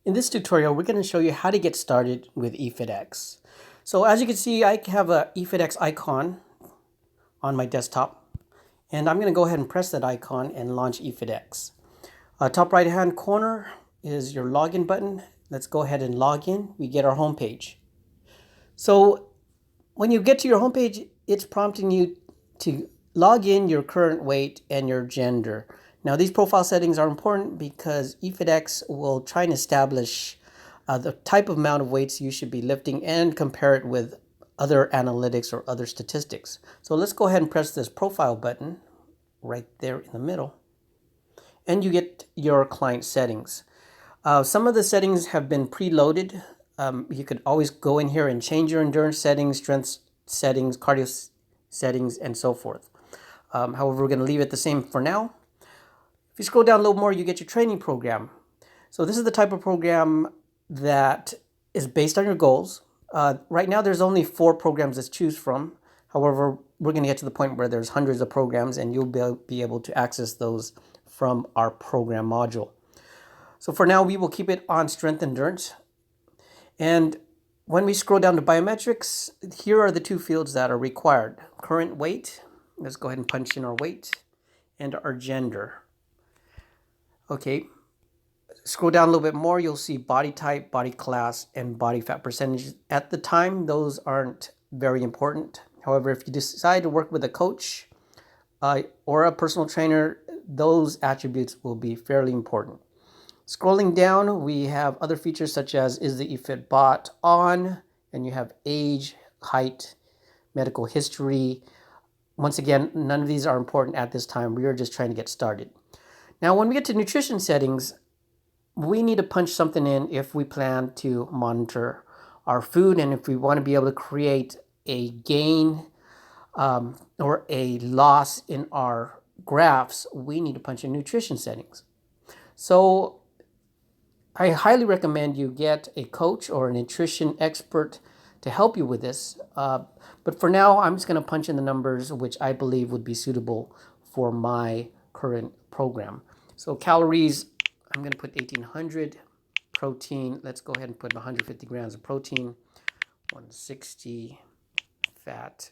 In this tutorial, we're going to show you how to get started with Efitx. So as you can see, I have a Efitx icon on my desktop, and I'm going to go ahead and press that icon and launch Efitx. Top right hand corner is your login button. Let's go ahead and log in. We get our home page. So when you get to your home page, it's prompting you to log in your current weight and your gender. Now, these profile settings are important because Efitx will try and establish the type of amount of weights you should be lifting and compare it with other analytics or other statistics. So let's go ahead and press this profile button right there in the middle, and you get your client settings. Some of the settings have been preloaded. You could always go in here and change your endurance settings, strength settings, cardio settings, and so forth. However, we're going to leave it the same for now. If you scroll down a little more, you get your training program. So this is the type of program that is based on your goals. Right now, there's only 4 programs to choose from. However, we're going to get to the point where there's hundreds of programs, and you'll be able to access those from our program module. So for now, we will keep it on strength endurance. And when we scroll down to biometrics, here are the 2 fields that are required. Current weight, let's go ahead and punch in our weight, and our gender. Okay, scroll down a little bit more, you'll see body type, body class, and body fat percentage. At the time, those aren't very important. However, if you decide to work with a coach or a personal trainer, those attributes will be fairly important. Scrolling down, we have other features such as is the eFit bot on, and you have age, height, medical history. Once again, none of these are important at this time. We are just trying to get started. Now, when we get to nutrition settings, we need to punch something in if we plan to monitor our food, and if we want to be able to create a gain or a loss in our graphs, we need to punch in nutrition settings. So I highly recommend you get a coach or a nutrition expert to help you with this. But for now, I'm just going to punch in the numbers which I believe would be suitable for my current program. So calories, I'm going to put 1800. Protein, let's go ahead and put 150 grams of protein. 160. Fat,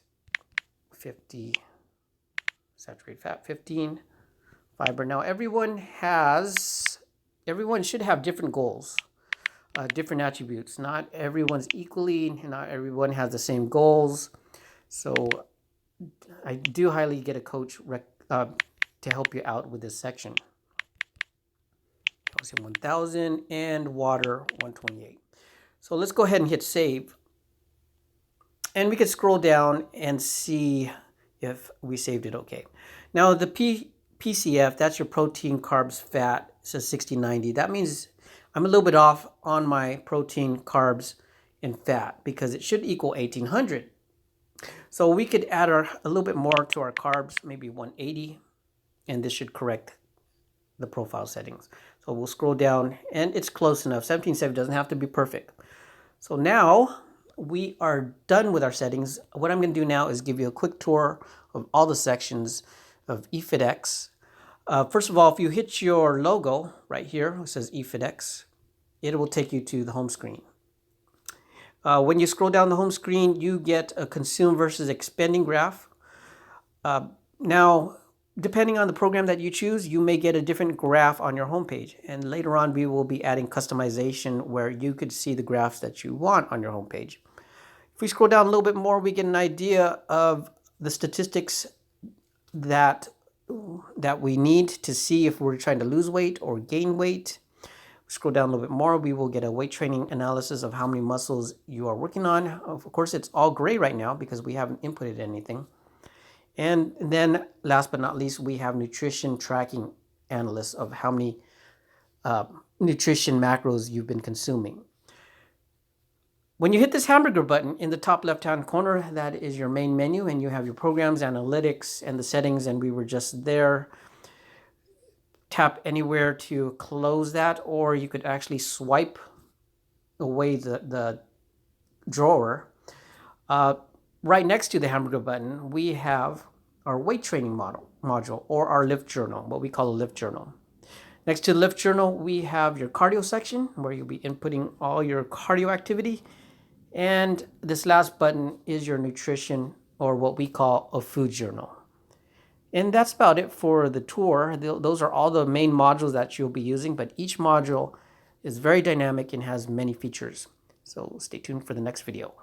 50. Saturated fat, 15. Fiber. Now everyone should have different goals, different attributes. Not everyone's equally, not everyone has the same goals. So I do highly get a coach to help you out with this section. Calcium 1000 and water 128. So let's go ahead and hit save. And we can scroll down and see if we saved it okay. Now the PCF, that's your protein, carbs, fat, says 60/90. That means I'm a little bit off on my protein, carbs, and fat because it should equal 1800. So we could add a little bit more to our carbs, maybe 180, and this should correct the profile settings. So we'll scroll down, and it's close enough. 1770 doesn't have to be perfect. So now we are done with our settings. What I'm going to do now is give you a quick tour of all the sections of Efitx. First of all, if you hit your logo right here, it says Efitx, it will take you to the home screen. When you scroll down the home screen, you get a consume versus expending graph. Now, depending on the program that you choose, you may get a different graph on your homepage. And later on, we will be adding customization where you could see the graphs that you want on your homepage. If we scroll down a little bit more, we get an idea of the statistics that we need to see if we're trying to lose weight or gain weight. Scroll down a little bit more, we will get a weight training analysis of how many muscles you are working on. Of course, it's all gray right now because we haven't inputted anything. And then last but not least, we have nutrition tracking analysis of how many nutrition macros you've been consuming. When you hit this hamburger button in the top left-hand corner, that is your main menu, and you have your programs, analytics, and the settings, and we were just there. Tap anywhere to close that, or you could actually swipe away the drawer. Right next to the hamburger button, we have our weight training module, or our lift journal, what we call a lift journal. Next to the lift journal, we have your cardio section where you'll be inputting all your cardio activity. And this last button is your nutrition, or what we call a food journal. And that's about it for the tour. Those are all the main modules that you'll be using, but each module is very dynamic and has many features. So stay tuned for the next video.